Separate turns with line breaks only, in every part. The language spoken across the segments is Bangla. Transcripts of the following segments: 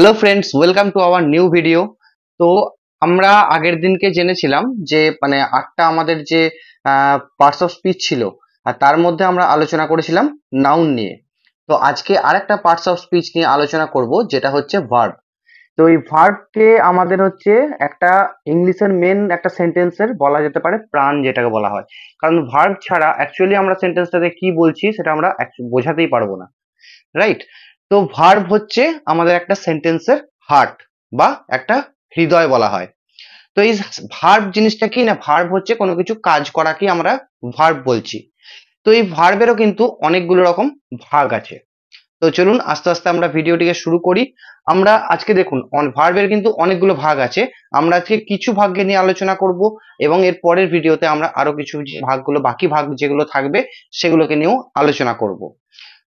Hello friends, welcome to our new video. তো আমরা আগের দিনকে জেনেছিলাম যে মানে 8টা আমাদের যে পার্টস অফ স্পিচ ছিল, আর তার মধ্যে আমরা আলোচনা করেছিলাম নাউন নিয়ে। তো আজকে আরেকটা পার্টস অফ স্পিচ নিয়ে আলোচনা করব, যেটা হচ্ছে ভার্ব। তো এই ভার্বকে আমাদের হচ্ছে একটা ইংলিশের মেন একটা সেন্টেন্সের বলা যেতে পারে প্রাণ, যেটাকে বলা হয়। কারণ ভার্ব ছাড়া অ্যাকচুয়ালি আমরা সেন্টেন্সটাতে কি বলছি সেটা আমরা বোঝাতেই পারবো না, রাইট? তো ভার্ব হচ্ছে আমাদের একটা সেন্টেন্সের হার্ট বা একটা হৃদয় বলা হয়। তো এই ভার্ব জিনিসটা কি না, ভার্ব হচ্ছে কোনো কিছু কাজ করাকে আমরা ভার্ব বলছি। তো এই ভার্বেরও কিন্তু অনেকগুলো রকম ভাগ আছে। তো চলুন আস্তে আস্তে আমরা ভিডিওটিকে শুরু করি। আমরা আজকে দেখুন ভার্বের কিন্তু অনেকগুলো ভাগ আছে। আমরা আজকে কিছু ভাগকে নিয়ে আলোচনা করব, এবং এর পরের ভিডিওতে আমরা আরো কিছু যে ভাগগুলো, বাকি ভাগ যেগুলো থাকবে সেগুলোকে নিয়েও আলোচনা করব।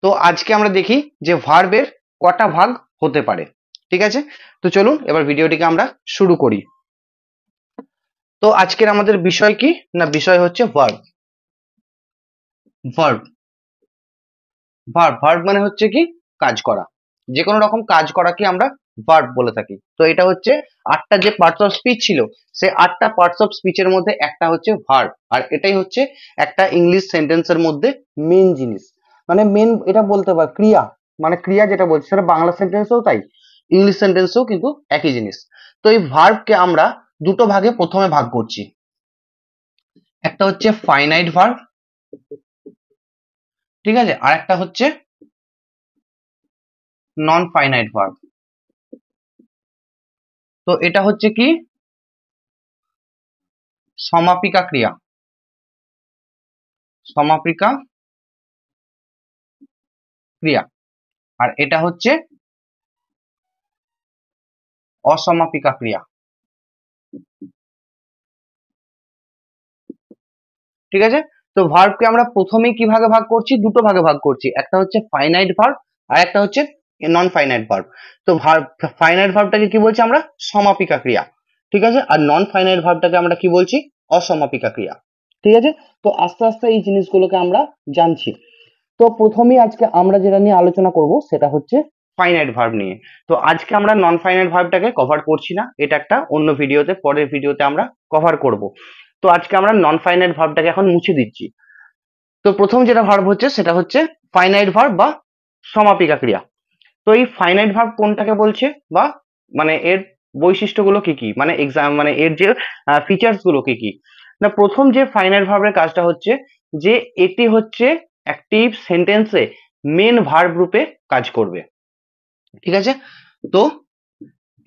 তো আজকে আমরা দেখি যে ভার্বের কটা ভাগ হতে পারে। ঠিক আছে, তো চলুন এবার ভিডিওটিকে আমরা শুরু করি। তো আজকের আমাদের বিষয় কি না, বিষয় হচ্ছে ভার্ব। ভার্ব ভার্ব ভার্ব মানে হচ্ছে কি, কাজ করা। যে কোনো রকম কাজ করাকে আমরা ভার্ব বলে থাকি। তো এটা হচ্ছে 8টা যে পার্টস অফ স্পিচ ছিল, সে 8টা পার্টস অফ স্পিচের মধ্যে একটা হচ্ছে ভার্ব। আর এটাই হচ্ছে একটা ইংলিশ সেন্টেন্সের মধ্যে মেন জিনিস, মানে মেন এটা বলতে পার ক্রিয়া, মানে ক্রিয়া যেটা বলছি সেটা বাংলা সেন্টেন্সেও তাই, ইংলিশ সেন্টেন্সেও কিন্তু একই জিনিস। তো এই ভার্বকে আমরা দুটো ভাগে প্রথমে ভাগ করছি। একটা হচ্ছে ফাইনাইট ভার্ব, ঠিক আছে, আর একটা হচ্ছে নন ফাইনাইট ভার্ব। তো এটা হচ্ছে কি, সমাপিকা ক্রিয়া, সমাপিকা ক্রিয়া। আর এটা হচ্ছে অসমাপিকা ক্রিয়া। ঠিক আছে, তো ভার্বকে আমরা প্রথমেই কি ভাগে ভাগ করছি, দুটো ভাগে ভাগ করছি। একটা হচ্ছে ফাইনাইট ভার্ব আর একটা হচ্ছে নন ফাইনাইট ভার্ব। তো ভার্ব ফাইনাইট ভার্বটাকে কি বলছি আমরা, সমাপিকা ক্রিয়া। ঠিক আছে, আর নন ফাইনাইট ভার্বটাকে আমরা কি বলছি, অসমাপিকা ক্রিয়া। ঠিক আছে, তো আস্তে আস্তে এই জিনিসগুলোকে আমরা জানছি। তো প্রথমেই আজকে আমরা যেটা নিয়ে আলোচনা করব সেটা হচ্ছে ফাইনাইট ভার্ব নিয়ে। তো আজকে আমরা নন ফাইনাইট ভার্বটাকে কভার করছি না, এটা একটা অন্য ভিডিওতে, পরের ভিডিওতে আমরা কভার করব। তো আজকে আমরা নন ফাইনাইট ভার্বটাকে এখন মুছে দিচ্ছি। তো প্রথম যেটা ভার্ব হচ্ছে সেটা হচ্ছে ফাইনাইট ভার্ব বা সমাপিকা ক্রিয়া। তো এই ফাইনাইট ভার্ব কোনটাকে বলছে, বা মানে এর বৈশিষ্ট্যগুলো কি কি, মানে এক্সাম মানে এর যে ফিচার্স গুলো কি কি। না, প্রথম যে ফাইনাইট ভার্বের কাজটা হচ্ছে যে এটি হচ্ছে একটি সেন্টেন্সে মেন ভার্ব রূপে কাজ করবে। ঠিক আছে, তো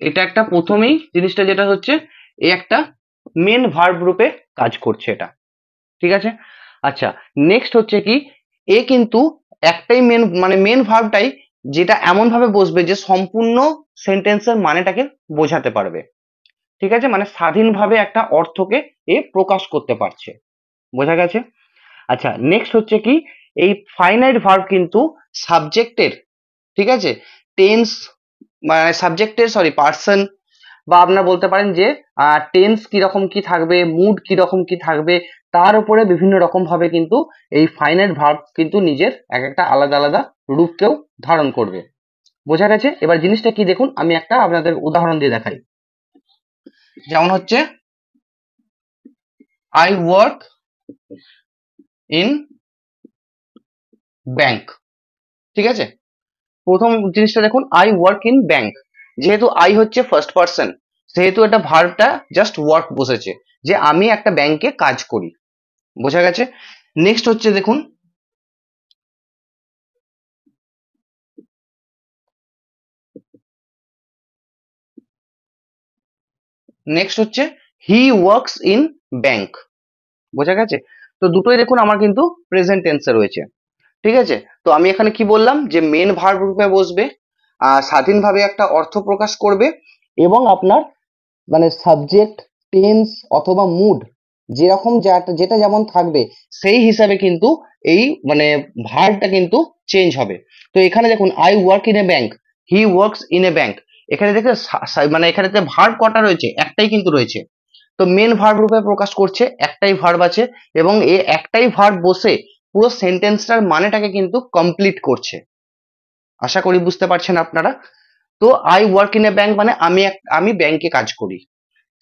এটা একটা প্রথমেই জিনিসটা যেটা হচ্ছে, এ একটা মেন ভার্ব রূপে কাজ করছে এটা। ঠিক আছে, আচ্ছা, নেক্সট হচ্ছে কি, এ কিন্তু একটাই মেন, মানে মেন ভার্বটাই যেটা এমন ভাবে বসবে যে সম্পূর্ণ সেন্টেন্সের মানেটাকে বোঝাতে পারবে। ঠিক আছে, মানে স্বাধীনভাবে একটা অর্থকে এ প্রকাশ করতে পারছে। বোঝা গেছে? আচ্ছা, নেক্সট হচ্ছে কি, এই ফাইনাইট ভার্ব কিন্তু সাবজেক্টের, ঠিক আছে, টেন্স, মানে সাবজেক্টের সরি পার্সন, বা আপনারা বলতে পারেন যে টেন্স কিরকম কি থাকবে, মুড কিরকম কি থাকবে, তার উপরে বিভিন্ন রকম ভাবে কিন্তু এই ফাইনাইট ভার্ব কিন্তু নিজের এক একটা আলাদা আলাদা রূপকেও ধারণ করবে। বোঝা গেছে? এবার জিনিসটা কি দেখুন, আমি একটা আপনাদের উদাহরণ দিয়ে দেখাই। যেমন হচ্ছে আই ওয়ার্ক ইন ব্যাংক। ঠিক আছে, প্রথম জিনিসটা দেখুন, আই ওয়ার্ক ইন ব্যাংক। যেহেতু আই হচ্ছে ফার্স্ট পার্সন, সেহেতু এটা ভার্বটা জাস্ট ওয়ার্ক বসেছে, যে আমি একটা ব্যাংকে কাজ করি। বোঝা গেছে? নেক্সট হচ্ছে দেখুন, নেক্সট হচ্ছে হি ওয়ার্কস ইন ব্যাংক। বোঝা গেছে? তো দুটোই দেখুন আমার কিন্তু প্রেজেন্ট টেন্সে রয়েছে। ঠিক আছে, তো আমি এখানে কি বললাম, যে মেন ভার্ব রূপে বসবে, স্বাধীনভাবে একটা অর্থ প্রকাশ করবে, এবং আপনার মানে সাবজেক্ট, টেন্স অথবা মুড যেরকম যেটা যেমন থাকবে সেই হিসাবে কিন্তু এই মানে ভার্বটা কিন্তু চেঞ্জ হবে। তো এখানে দেখুন, I work in a bank, he works in a bank. এখানে দেখে মানে এখানে ভার্ব কটা রয়েছে, একটাই কিন্তু রয়েছে। তো মেন ভার্ব রূপে প্রকাশ করছে, একটাই ভার্ব আছে, এবং এই একটাই ভার্ব বসে পুরো সেন্টেন্সটার মানেটাকে কিন্তু কমপ্লিট করছে। আশা করি বুঝতে পারছেন আপনারা। তো I work in a bank মানে আমি ব্যাংকে কাজ করি,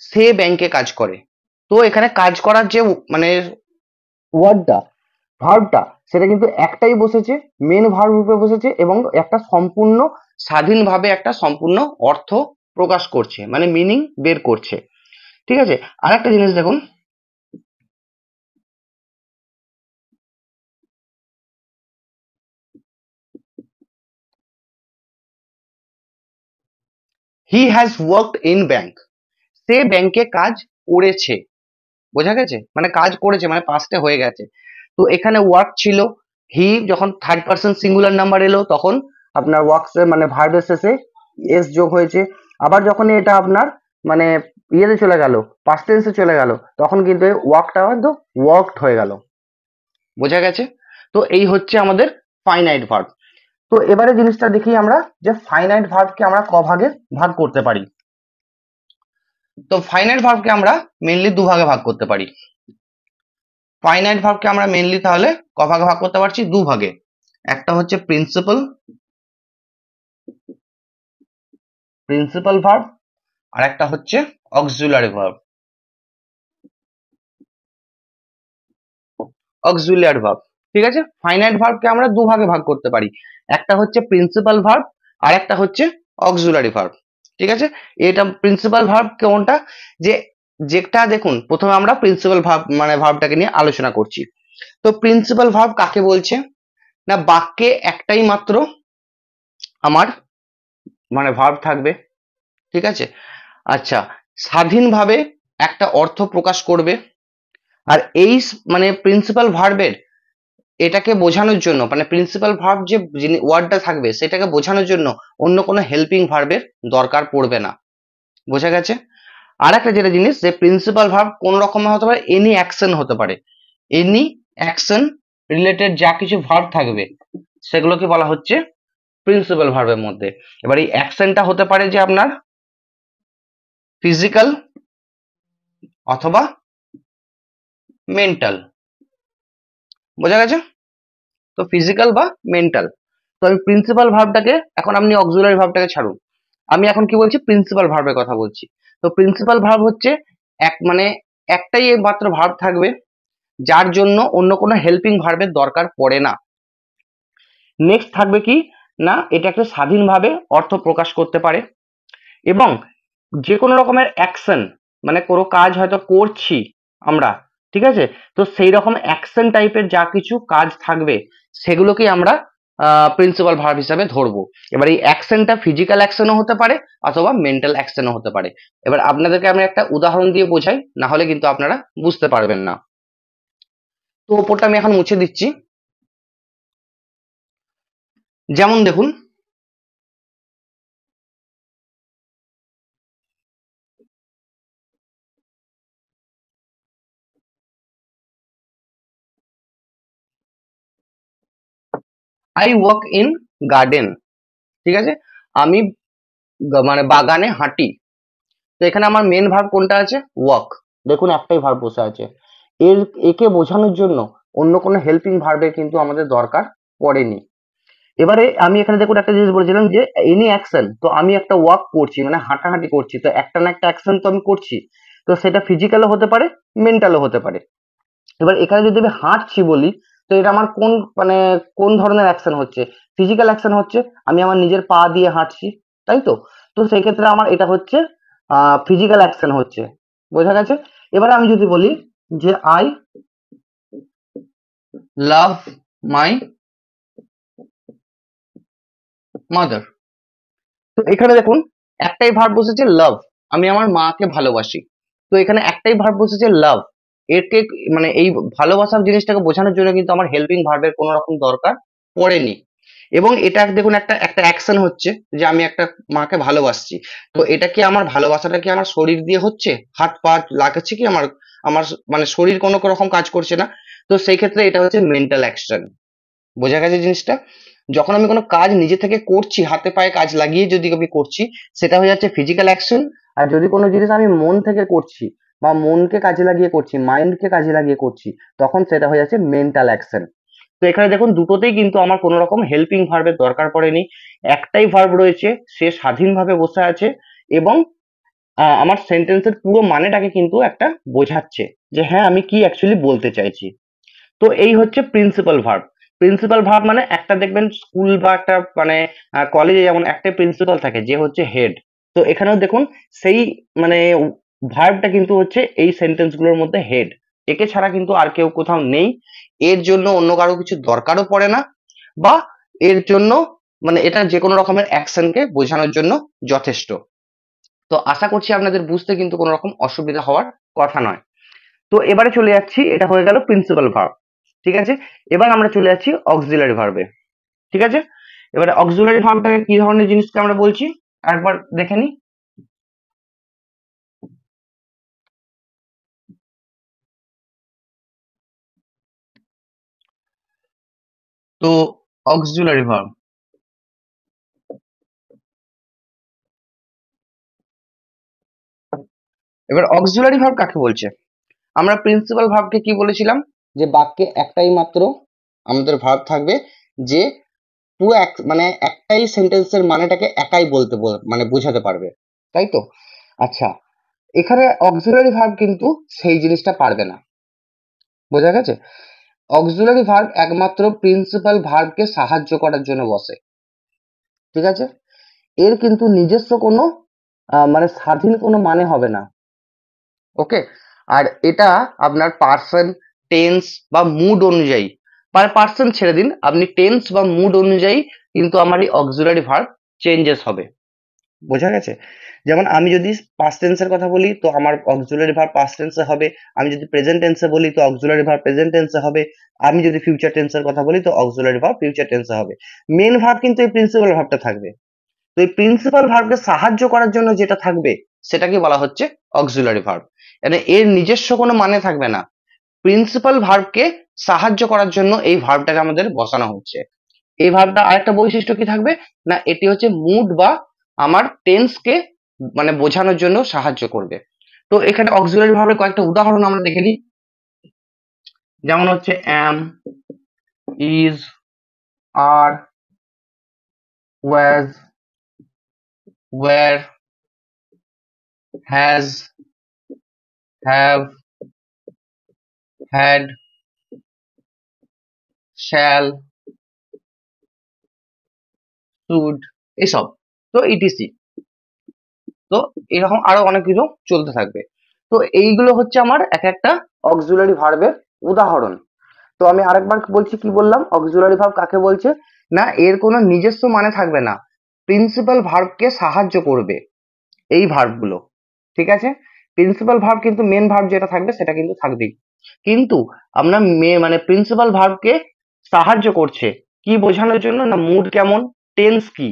সে ব্যাংকে কাজ করে। তো এখানে কাজ করার যে মানে ওয়ার্ডটা, ভার্বটা, সেটা কিন্তু একটাই বসেছে, মেন ভার্ব রূপে বসেছে এবং একটা সম্পূর্ণ স্বাধীনভাবে একটা সম্পূর্ণ অর্থ প্রকাশ করছে, মানে মিনিং বের করছে। ঠিক আছে, আর একটা জিনিস দেখুন, he has worked in bank, সে ব্যাংকে কাজ করেছে। বোঝা গেছে, মানে কাজ করেছে মানে পাস্টে হয়ে গেছে। তো এখানে ওয়ার্ক ছিল, হি যখন থার্ড পার্সন সিঙ্গুলার নাম্বার এলো তখন আপনার ওয়ার্কস মানে ভার্বের শেষে এস যোগ হয়েছে। আবার যখন এটা আপনার মানে ইয়েতে চলে গেল, পাস্ট টেন্সে চলে গেল, তখন কিন্তু ওয়ার্কটা কিন্তু ওয়ার্কড হয়ে গেল। বোঝা গেছে? তো এই হচ্ছে আমাদের ফাইনাইট ভার্ব। তো এবারে জিনিসটা দেখি আমরা যে ফাইনাইট ভার্বকে আমরা ক ভাগে ভাগ করতে পারি। তো ফাইনাইট ভার্বকে আমরা মেনলি দুভাগে ভাগ করতে পারি। ফাইনাইট ভার্বকে আমরা মেনলি তাহলে ক ভাগে ভাগ করতে পারছি? দুভাগে। একটা হচ্ছে প্রিন্সিপাল ভার্ব, আর একটা হচ্ছে অক্সিলারি ভার্ব। অক্সিলারি ভার্ব, ঠিক আছে। ফাইনাইট ভার্বকে আমরা দুভাগে ভাগ করতে পারি, একটা হচ্ছে প্রিন্সিপাল ভার্ব আর একটা হচ্ছে অক্সিলারি ভার্ব। ঠিক আছে, এটা প্রিন্সিপাল ভার্ব কোনটা, যে যেটা দেখুন প্রথমে আমরা প্রিন্সিপাল ভার্ব মানে ভার্বটাকে নিয়ে আলোচনা করছি। তো প্রিন্সিপাল ভার্ব কাকে বলছে না, বাক্যে একটাই মাত্র আমার মানে ভার্ব থাকবে। ঠিক আছে, আচ্ছা, স্বাধীনভাবে একটা অর্থ প্রকাশ করবে। আর এই মানে প্রিন্সিপাল ভার্বের এটাকে বোঝানোর জন্য মানে প্রিন্সিপাল ভার্ব যে ওয়ার্ডটা থাকবে সেটাকে বোঝানোর জন্য অন্য কোনো হেল্পিং ভার্বের দরকার পড়বে না। বোঝা গেছে? আর একটা যেটা জিনিস, যে প্রিন্সিপাল ভার্ব কোন রকমের হতে পারে, এনি অ্যাকশন হতে পারে। এনি অ্যাকশন রিলেটেড যা কিছু ভার্ব থাকবে সেগুলোকে বলা হচ্ছে প্রিন্সিপাল ভার্বের মধ্যে। এবার এই অ্যাকশনটা হতে পারে যে আপনার ফিজিক্যাল অথবা মেন্টাল। বোঝা গেছে? তো ফিজিক্যাল বা মেন্টাল। তো আমি প্রিন্সিপাল ভার্বটাকে, এখন আপনি অক্সিলারি ভার্বটাকে ছাড়ুন, আমি এখন কি বলছি, প্রিন্সিপাল ভার্বের কথা বলছি। তো প্রিন্সিপাল ভার্ব হচ্ছে এক মানে একটাই মাত্র ভার্ব থাকবে যার জন্য অন্য কোনো হেল্পিং ভার্বের দরকার পড়ে না। নেক্সট থাকবে কি না, এটা একটা স্বাধীনভাবে অর্থ প্রকাশ করতে পারে এবং যে কোনো রকমের অ্যাকশন মানে কোনো কাজ হয়তো করছি আমরা, ঠিক আছে, তো সেই রকম অ্যাকশন টাইপের যা কিছু কাজ থাকবে সেগুলোকেই আমরা প্রিন্সিপাল ভার্ব হিসাবে ধরবো। এবার এই অ্যাকশনটা ফিজিক্যাল অ্যাকশনও হতে পারে অথবা মেন্টাল অ্যাকশনও হতে পারে। এবার আপনাদেরকে আমি একটা উদাহরণ দিয়ে বোঝাই, না হলে কিন্তু আপনারা বুঝতে পারবেন না। তো ওপরটা আমি এখন মুছে দিচ্ছি। যেমন দেখুন, আই ওয়াক ইন গার্ডেন। ঠিক আছে, আমি মানে বাগানে হাঁটি। তো এখানে আমার মেন ভার্ব কোনটা আছে, ওয়াক। দেখুন একটাই ভার্ব বসে আছে, এর একে বোঝানোর জন্য অন্য কোনো হেল্পিং ভার্বের কিন্তু আমাদের দরকার পড়েনি। এবারে আমি এখানে দেখুন একটা জিনিস বলেছিলাম যে এনি অ্যাকশন, তো আমি একটা ওয়াক করছি মানে হাঁটাহাঁটি করছি, তো একটা না একটা অ্যাকশন তো আমি করছি, তো সেটা ফিজিক্যালও হতে পারে মেন্টালও হতে পারে। এবার এখানে যদি আমি হাঁটছি বলি, তো এটা আমার কোন মানে কোন ধরনের অ্যাকশন হচ্ছে, ফিজিক্যাল অ্যাকশন হচ্ছে, আমি আমার নিজের পা দিয়ে হাঁটছি, তাই তো। তো সেই ক্ষেত্রে আমার এটা হচ্ছে ফিজিক্যাল অ্যাকশন হচ্ছে। বোঝা গেছে? এবারে আমি যদি বলি যে আই লাভ মাই মাদার, তো এখানে দেখুন একটাই ভার্ব বসেছে লাভ, আমি আমার মাকে ভালোবাসি। তো এখানে একটাই ভার্ব বসেছে লাভ, একে মানে এই ভালোবাসার জিনিসটাকে বোঝানোর জন্য কিন্তু আমার হেল্পিং ভার্বের কোনো রকম দরকার পড়েনি। এবং এটা দেখুন একটা একটা অ্যাকশন হচ্ছে যে আমি একটা মাকে ভালোবাসছি। তো এটা কি আমার ভালোবাসাটা কি আমার শরীর দিয়ে হচ্ছে, হাত পা লাগাচ্ছে কি আমার, আমার মানে শরীর কোনো রকম কাজ করছে না। তো সেই ক্ষেত্রে এটা হচ্ছে মেন্টাল অ্যাকশন। বোঝা গেছে জিনিসটা? যখন আমি কোনো কাজ নিজে থেকে করছি, হাতে পায়ে কাজ লাগিয়ে যদি আমি করছি, সেটা হয়ে যাচ্ছে ফিজিক্যাল অ্যাকশন। আর যদি কোনো জিনিস আমি মন থেকে করছি বা মনকে কাজে লাগিয়ে করছি, মাইন্ডকে কাজে লাগিয়ে করছি, তখন সেটা হয়ে যাচ্ছে মেন্টাল অ্যাকশন। তো এখানে দেখুন দুটোতেই কিন্তু আমার কোনো রকম হেল্পিং ভার্বের দরকার পড়েনি, একটাই ভার্ব রয়েছে, সে স্বাধীনভাবে বসে আছে এবং আমার সেন্টেন্সের পুরো মানেটাকে কিন্তু একটা বোঝাচ্ছে যে হ্যাঁ আমি কি অ্যাকচুয়ালি বলতে চাইছি। তো এই হচ্ছে প্রিন্সিপাল ভার্ব। প্রিন্সিপাল ভার্ব মানে একটা দেখবেন স্কুল বা একটা মানে কলেজে যেমন একটা প্রিন্সিপাল থাকে যে হচ্ছে হেড, তো এখানেও দেখুন সেই মানে ভার্বটা কিন্তু হচ্ছে এই সেন্টেন্স গুলোর মধ্যে হেড, একে ছাড়া কিন্তু আর কেউ কোথাও নেই, এর জন্য অন্য কারো কিছু দরকারও পড়ে না, বা এর জন্য মানে এটা যে কোনো রকমের অ্যাকশনকে বোঝানোর জন্য যথেষ্ট। তো আশা করছি আপনাদের বুঝতে কিন্তু কোনো রকম অসুবিধা হওয়ার কথা নয়। তো এবারে চলে যাচ্ছি, এটা হয়ে গেল প্রিন্সিপাল ভার্ব, ঠিক আছে। এবার আমরা চলে যাচ্ছি অক্সিলারি ভার্বে, ঠিক আছে। এবারে অক্সিলারি ভার্বটাকে কি ধরনের জিনিসকে আমরা বলছি একবার দেখে নিই। তো অক্সিলারি ভার্ব, এবার অক্সিলারি ভার্ব কাকে বলছে? আমরা প্রিন্সিপাল ভার্বকে কি বলেছিলাম, যে বাক্যে একটাই মাত্র আমাদের ভার্ব থাকবে, যে পুরো এক মানে একটাই সেন্টেন্সের মানেটাকে একাই বলতে মানে বোঝাতে পারবে, তাই তো? আচ্ছা, এখানে অক্সিলারি ভার্ব কিন্তু সেই জিনিসটা পারবে না, বোঝা গেছে? অক্সিলারি ভার্ব একমাত্র প্রিন্সিপাল ভার্বকে সাহায্য করার জন্য বসে, ঠিক আছে। এর কিন্তু নিজস্ব কোনো মানে স্বাধীন কোনো মানে হবে না, ওকে। আর এটা আপনার পার্সন, টেন্স বা মুড অনুযায়ী, পার্সন ছেড়ে দিন, আপনি টেন্স বা মুড অনুযায়ী কিন্তু আমার এই অক্সিলারি ভার্ব চেঞ্জেস হবে, বোঝা গেছে? যেমন আমি যদি পাস্ট টেন্সের কথা বলি তো আমার অক্সিলারি ভার্ব পাস্ট টেন্সে হবে, আমি যদি প্রেজেন্ট টেন্সে বলি তো অক্সিলারি ভার্ব প্রেজেন্ট টেন্সে হবে, আমি যদি ফিউচার টেন্সের কথা বলি তো অক্সিলারি ভার্ব ফিউচার টেন্সে হবে। মেন ভার্ব কিন্তু এই প্রিন্সিপাল ভার্বটা থাকবে। তো এই প্রিন্সিপাল ভার্বকে সাহায্য করার জন্য যেটা থাকবে সেটাকে বলা হচ্ছে অক্সিলারি ভার্ব, মানে এর নিজস্ব কোনো মানে থাকবে না, প্রিন্সিপাল ভার্বকে সাহায্য করার জন্য এই ভার্বটাকে আমাদের বসানো হচ্ছে। এই ভার্বটা আরেকটা বৈশিষ্ট্য কি থাকবে না, এটি হচ্ছে মুড বা আমার টেন্সকে মানে বোঝানোর জন্য সাহায্য করবে। তো এখানে অক্সিলারি ভার্বের কয়েকটা উদাহরণ আমরা দেখে নিই, যেমন হচ্ছে am, is, are, was, were, has, have, had, shall, should, এসব। তো ইটিসি, তো এরকম আরো অনেক কিছু চলতে থাকবে। তো এইগুলো হচ্ছে আমার এক একটা অক্সিলারি ভার্বের উদাহরণ। তো আমি আরেকবার বলছি, কি বললাম অক্সিলারি ভার্ব কাকে বলছে, না এর কোনো নিজস্ব মানে থাকবে না, প্রিন্সিপাল ভার্বকে সাহায্য করবে এই ভার্বগুলো, ঠিক আছে। প্রিন্সিপাল ভার্ব কিন্তু মেন ভার্ব যেটা থাকবে সেটা কিন্তু থাকবেই, কিন্তু আমরা মানে প্রিন্সিপাল ভার্বকে সাহায্য করছে কি বোঝানোর জন্য, না মুড কেমন, টেন্স কি,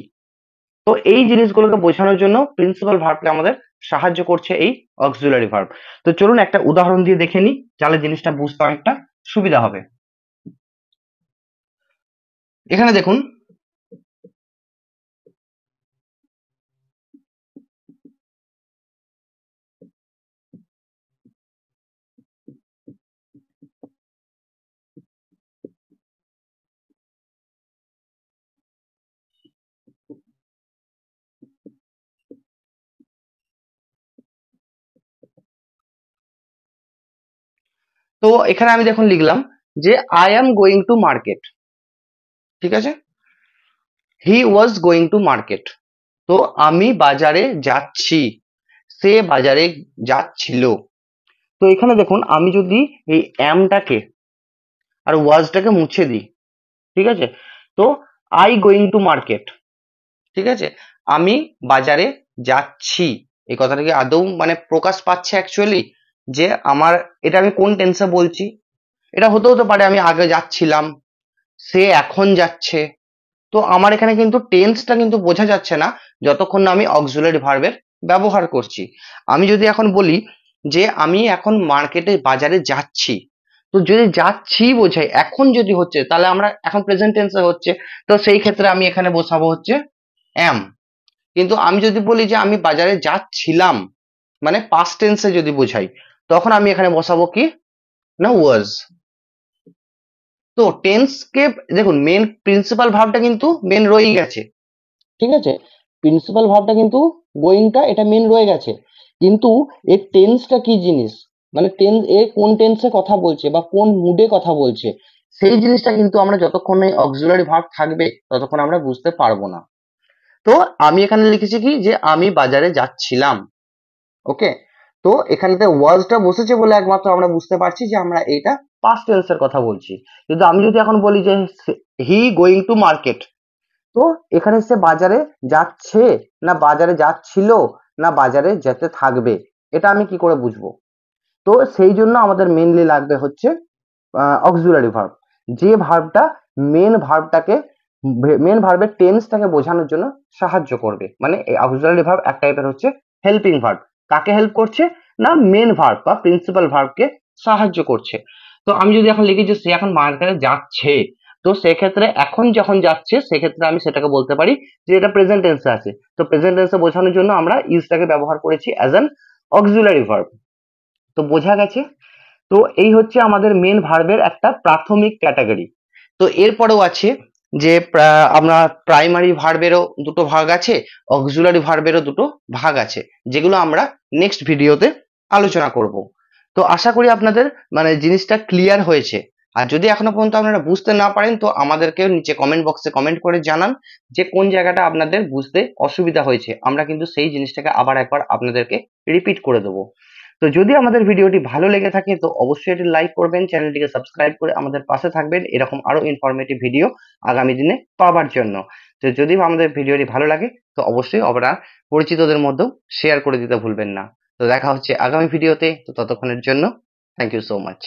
তো এই জিনিসগুলোকে বোঝানোর জন্য প্রিন্সিপাল ভার্বকে আমাদের সাহায্য করছে এই অক্সিলারি ভার্ব। তো চলুন একটা উদাহরণ দিয়ে দেখে নিই, তাহলে জিনিসটা বুঝতে অনেকটা সুবিধা হবে। এখানে দেখুন, তো এখানে আমি দেখুন লিখলাম যে I am going to market, ঠিক আছে, হি ওয়াজ গোয়িং টু মার্কেট, তো আমি বাজারে যাচ্ছি, সে বাজারে যাচ্ছিল। তো এখানে দেখুন আমি যদি এই অ্যামটাকে আর ওয়াজটাকে মুছে দিই, ঠিক আছে, তো আই গোয়িং টু মার্কেট, ঠিক আছে, আমি বাজারে যাচ্ছি, এই কথাটা কি আদৌ মানে প্রকাশ পাচ্ছে অ্যাকচুয়ালি যে আমার এটা আমি কোন টেন্সে বলছি? এটা হতে হতে পারে আমি আগে যাচ্ছিলাম, সে এখন যাচ্ছে, তো আমার এখানে কিন্তু টেন্সটা কিন্তু বোঝা যাচ্ছে না যতক্ষণ না আমি অক্সিলারি ভার্বের ব্যবহার করছি। আমি যদি এখন বলি যে আমি এখন মার্কেটে বাজারে যাচ্ছি, তো যদি যাচ্ছি বোঝাই, এখন যদি হচ্ছে তাহলে আমরা এখন প্রেজেন্ট টেন্সে হচ্ছে, তো সেই ক্ষেত্রে আমি এখানে বসাবো হচ্ছে অ্যাম। কিন্তু আমি যদি বলি যে আমি বাজারে যাচ্ছিলাম মানে পাস্ট টেন্সে যদি বোঝাই, তখন আমি এখানে বসাবো কি, না ওয়াজ। তো টেন্সকে দেখুন, মেন প্রিন্সিপাল ভার্বটা কিন্তু মেন রয়েই গেছে, ঠিক আছে, প্রিন্সিপাল ভার্বটা কিন্তু গোয়িংটা এটা মেন রয়ে গেছে, কিন্তু এর টেন্সটা কি জিনিস, মানে টেন্স এ কোন টেন্সে কথা বলছে বা কোন মুডে কথা বলছে, সেই জিনিসটা কিন্তু আমরা যতক্ষণ এই অক্সিলারি ভার্ব থাকবে ততক্ষণ আমরা বুঝতে পারবো না। তো আমি এখানে লিখেছি কি যে আমি বাজারে যাচ্ছিলাম, ওকে। তো এখানেতে ওয়াজটা বসেছে বলে একমাত্র আমরা বুঝতে পারছি যে আমরা এইটা পাস্ট টেন্সের কথা বলছি। কিন্তু আমি যদি এখন বলি যে হি গোয়িং টু মার্কেট, তো এখানে সে বাজারে যাচ্ছে না বাজারে যাচ্ছিল না বাজারে যেতে থাকবে, এটা আমি কি করে বুঝবো? তো সেই জন্য আমাদের মেনলি লাগবে হচ্ছে অক্সিলারি ভার্ব, যে ভার্বটা মেন ভার্বটাকে মেন ভার্বের টেন্সটাকে বোঝানোর জন্য সাহায্য করবে। মানে এই অক্সিলারি ভার্ব এক টাইপের হচ্ছে হেল্পিং ভার্ব। কাকে হেল্প করছে? না মেন ভার্ব বা প্রিন্সিপাল ভার্বকে সাহায্য করছে। তো আমি যদি এখন লিখি যে সে এখন মার্কেটে যাচ্ছে, তো সেক্ষেত্রে এখন যখন যাচ্ছে সেক্ষেত্রে আমি সেটাকে বলতে পারি যে এটা প্রেজেন্ট টেন্সে আছে। তো প্রেজেন্ট টেন্সে বোঝানোর জন্য আমরা ইজটাকে ব্যবহার করেছি অ্যাজ অ্যান অক্সিলারি ভার্ব। তো বোঝা গেছে? তো এই হচ্ছে আমাদের মেন ভার্বের একটা প্রাথমিক ক্যাটাগরি। তো এরপরেও আছে যে আমরা প্রাইমারি ভার্বেরও দুটো ভাগ আছে, অক্সিলারি ভার্বেরও দুটো ভাগ আছে, যেগুলো আমরা নেক্সট ভিডিওতে আলোচনা করব। তো আশা করি আপনাদের মানে জিনিসটা ক্লিয়ার হয়েছে। আর যদি এখনো পর্যন্ত আপনারা বুঝতে না পারেন তো আমাদেরকে নিচে কমেন্ট বক্সে কমেন্ট করে জানান যে কোন জায়গাটা আপনাদের বুঝতে অসুবিধা হয়েছে, আমরা কিন্তু সেই জিনিসটাকে আবার একবার আপনাদেরকে রিপিট করে দেবো। তো যদি আমাদের ভিডিওটি ভালো লেগে থাকে তো অবশ্যই এটি লাইক করবেন, চ্যানেলটিকে সাবস্ক্রাইব করে আমাদের পাশে থাকবেন এরকম আরো ইনফরমেটিভ ভিডিও আগামী দিনে পাওয়ার জন্য। তো যদি আমাদের ভিডিওটি ভালো লাগে তো অবশ্যই আপনারা পরিচিতদের মধ্যেও শেয়ার করে দিতে ভুলবেন না। তো দেখা হচ্ছে আগামী ভিডিওতে, তো ততক্ষণের জন্য থ্যাংক ইউ সো মাচ।